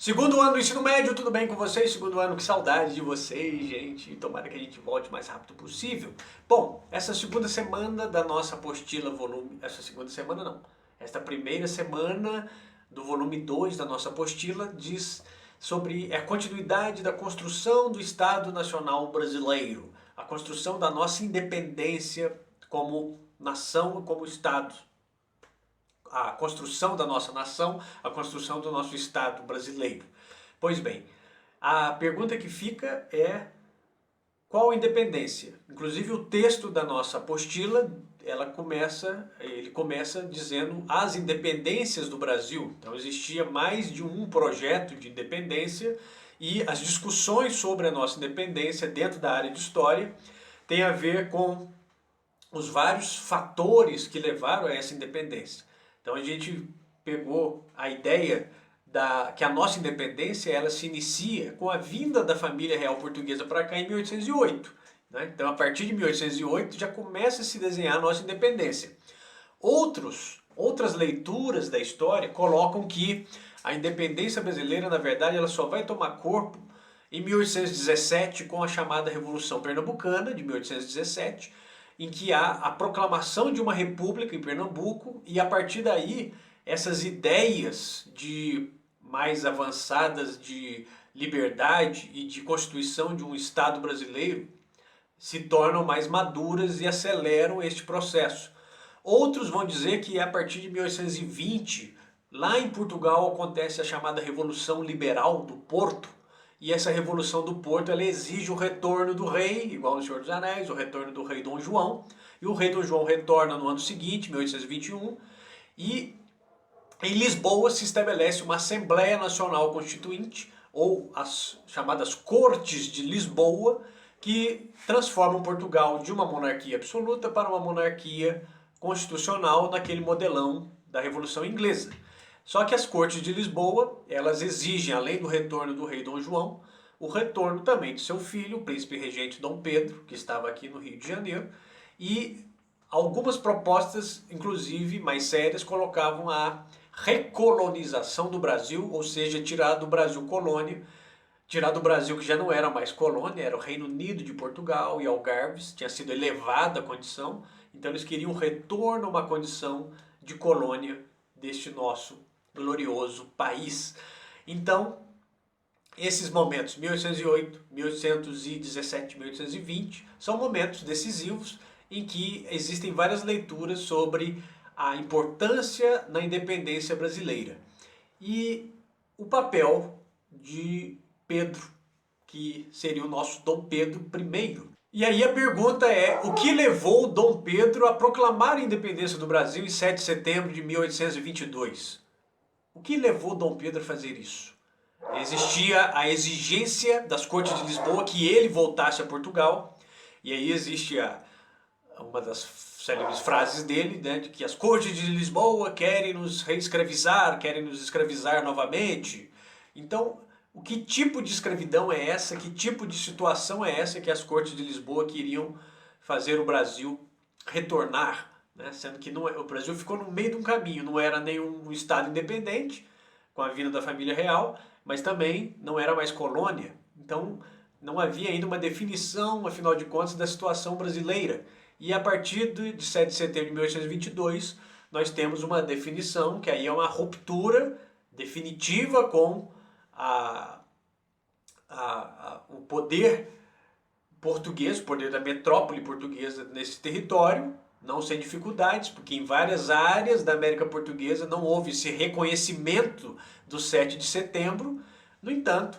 Segundo ano do ensino médio, tudo bem com vocês? Segundo ano, que saudade de vocês, gente. Tomara que a gente volte o mais rápido possível. Bom, essa segunda semana da nossa apostila volume... Essa segunda semana não. Esta primeira semana do volume 2 da nossa apostila diz sobre a continuidade da construção do Estado Nacional Brasileiro. A construção da nossa independência como nação e como Estado. A construção da nossa nação, a construção do nosso Estado brasileiro. Pois bem, a pergunta que fica é qual a independência? Inclusive o texto da nossa apostila, ele começa dizendo as independências do Brasil. Então existia mais de um projeto de independência e as discussões sobre a nossa independência dentro da área de história tem a ver com os vários fatores que levaram a essa independência. Então a gente pegou a ideia que a nossa independência ela se inicia com a vinda da família real portuguesa para cá em 1808. Né? Então a partir de 1808 já começa a se desenhar a nossa independência. Outras leituras da história colocam que a independência brasileira, na verdade, ela só vai tomar corpo em 1817 com a chamada Revolução Pernambucana de 1817, em que há a proclamação de uma república em Pernambuco e a partir daí essas ideias mais avançadas de liberdade e de constituição de um Estado brasileiro se tornam mais maduras e aceleram este processo. Outros vão dizer que a partir de 1820, lá em Portugal acontece a chamada Revolução Liberal do Porto, e essa Revolução do Porto ela exige o retorno do rei, igual no Senhor dos Anéis, o retorno do rei Dom João. E o rei Dom João retorna no ano seguinte, 1821, e em Lisboa se estabelece uma Assembleia Nacional Constituinte, ou as chamadas Cortes de Lisboa, que transformam Portugal de uma monarquia absoluta para uma monarquia constitucional naquele modelão da Revolução Inglesa. Só que as Cortes de Lisboa, elas exigem, além do retorno do rei Dom João, o retorno também de seu filho, o príncipe regente Dom Pedro, que estava aqui no Rio de Janeiro, e algumas propostas, inclusive mais sérias, colocavam a recolonização do Brasil, ou seja, tirar do Brasil colônia, tirar do Brasil que já não era mais colônia, era o Reino Unido de Portugal e Algarves, tinha sido elevada a condição, então eles queriam o retorno a uma condição de colônia deste nosso glorioso país. Então, esses momentos, 1808, 1817, 1820, são momentos decisivos em que existem várias leituras sobre a importância na independência brasileira e o papel de Pedro, que seria o nosso Dom Pedro I. E aí a pergunta é, o que levou Dom Pedro a proclamar a independência do Brasil em 7 de setembro de 1822? O que levou Dom Pedro a fazer isso? Existia a exigência das Cortes de Lisboa que ele voltasse a Portugal, e aí existe uma das célebres frases dele, né, de que as Cortes de Lisboa querem nos reescravizar, querem nos escravizar novamente. Então, o que tipo de escravidão é essa, que tipo de situação é essa que as Cortes de Lisboa queriam fazer o Brasil retornar? Né? Sendo que o Brasil ficou no meio de um caminho, não era nenhum Estado independente, com a vinda da família real, mas também não era mais colônia. Então não havia ainda uma definição, afinal de contas, da situação brasileira. E a partir de 7 de setembro de 1822, nós temos uma definição, que aí é uma ruptura definitiva com o poder português, o poder da metrópole portuguesa nesse território, não sem dificuldades, porque em várias áreas da América Portuguesa não houve esse reconhecimento do 7 de setembro. No entanto,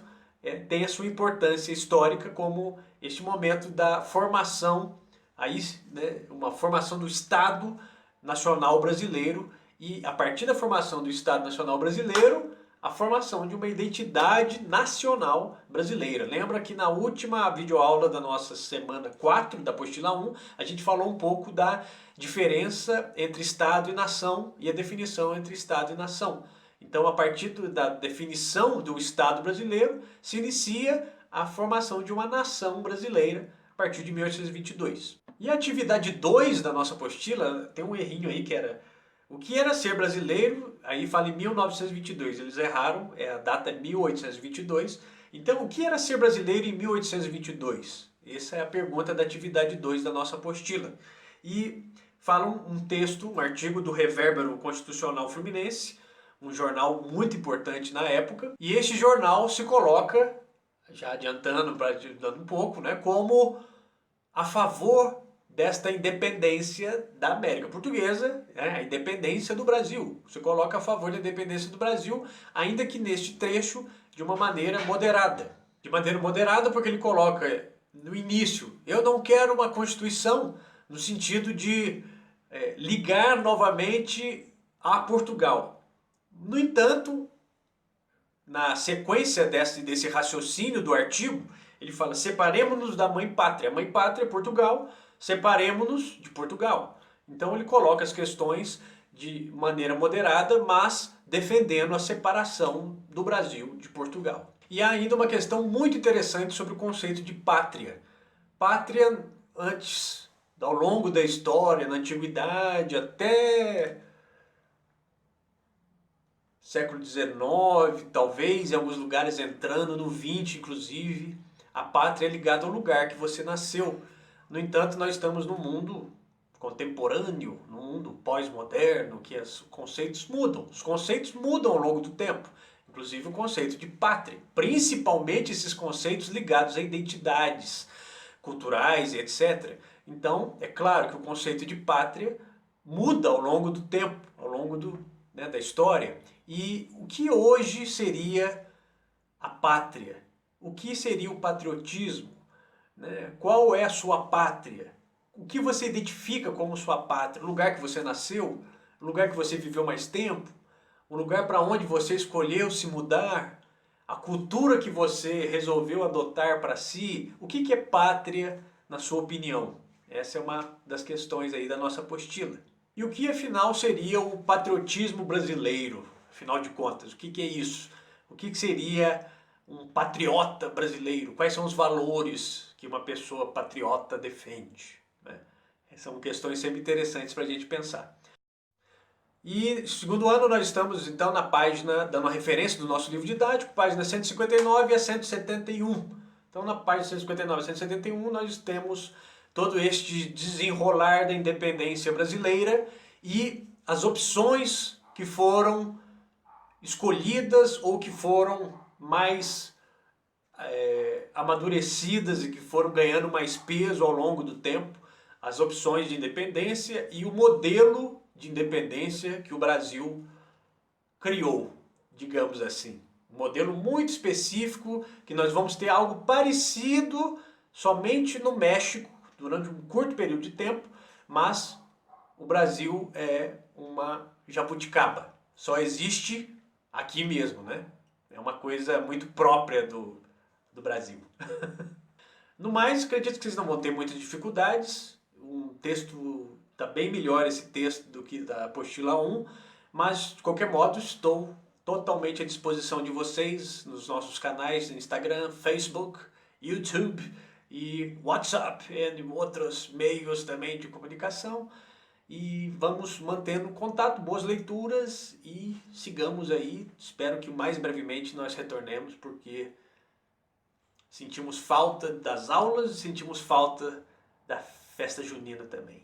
tem a sua importância histórica como este momento da formação, aí, né, uma formação do Estado Nacional Brasileiro, e a partir da formação do Estado Nacional Brasileiro, a formação de uma identidade nacional brasileira. Lembra que na última videoaula da nossa semana 4, da apostila 1, a gente falou um pouco da diferença entre Estado e nação e a definição entre Estado e nação. Então, a partir da definição do Estado brasileiro, se inicia a formação de uma nação brasileira a partir de 1822. E a atividade 2 da nossa apostila, tem um errinho aí que era O que era ser brasileiro? Aí fala em 1922, eles erraram, a data é 1822. Então, o que era ser brasileiro em 1822? Essa é a pergunta da atividade 2 da nossa apostila. E fala um texto, um artigo do Revérbero Constitucional Fluminense, um jornal muito importante na época. E este jornal se coloca, já adiantando, para ajudando um pouco, né, como a favor desta independência da América Portuguesa, né, a independência do Brasil. Você coloca a favor da independência do Brasil, ainda que neste trecho de uma maneira moderada. De maneira moderada porque ele coloca no início, eu não quero uma Constituição no sentido de ligar novamente a Portugal. No entanto, na sequência desse raciocínio do artigo, ele fala, separemos-nos da mãe pátria. A mãe pátria é Portugal, separemos-nos de Portugal. Então ele coloca as questões de maneira moderada, mas defendendo a separação do Brasil de Portugal. E há ainda uma questão muito interessante sobre o conceito de pátria. Pátria, antes, ao longo da história, na antiguidade, até século XIX, talvez, em alguns lugares entrando no XX, inclusive, a pátria é ligada ao lugar que você nasceu. No entanto, nós estamos num mundo contemporâneo, num mundo pós-moderno, que os conceitos mudam. Os conceitos mudam ao longo do tempo, inclusive o conceito de pátria, principalmente esses conceitos ligados a identidades culturais e etc. Então, é claro que o conceito de pátria muda ao longo do tempo, ao longo da história. E o que hoje seria a pátria? O que seria o patriotismo? Né? Qual é a sua pátria? O que você identifica como sua pátria? O lugar que você nasceu? O lugar que você viveu mais tempo? O lugar para onde você escolheu se mudar? A cultura que você resolveu adotar para si? O que é pátria na sua opinião? Essa é uma das questões aí da nossa apostila. E o que afinal seria o patriotismo brasileiro? Afinal de contas, o que é isso? O que seria um patriota brasileiro? Quais são os valores que uma pessoa patriota defende? Né? São questões sempre interessantes para a gente pensar. E segundo ano nós estamos então na página, dando uma referência do nosso livro didático, página 159 a 171. Então na página 159 a 171 nós temos todo este desenrolar da independência brasileira e as opções que foram escolhidas ou que foram mais amadurecidas e que foram ganhando mais peso ao longo do tempo, as opções de independência e o modelo de independência que o Brasil criou, digamos assim. Um modelo muito específico, que nós vamos ter algo parecido somente no México, durante um curto período de tempo, mas o Brasil é uma jabuticaba. Só existe aqui mesmo, né? É uma coisa muito própria do Brasil. No mais, acredito que vocês não vão ter muitas dificuldades. Um texto, está bem melhor esse texto do que da apostila 1, mas de qualquer modo estou totalmente à disposição de vocês nos nossos canais Instagram, Facebook, YouTube e WhatsApp e outros meios também de comunicação. E vamos mantendo contato, boas leituras e sigamos aí. Espero que mais brevemente nós retornemos, porque sentimos falta das aulas e sentimos falta da festa junina também.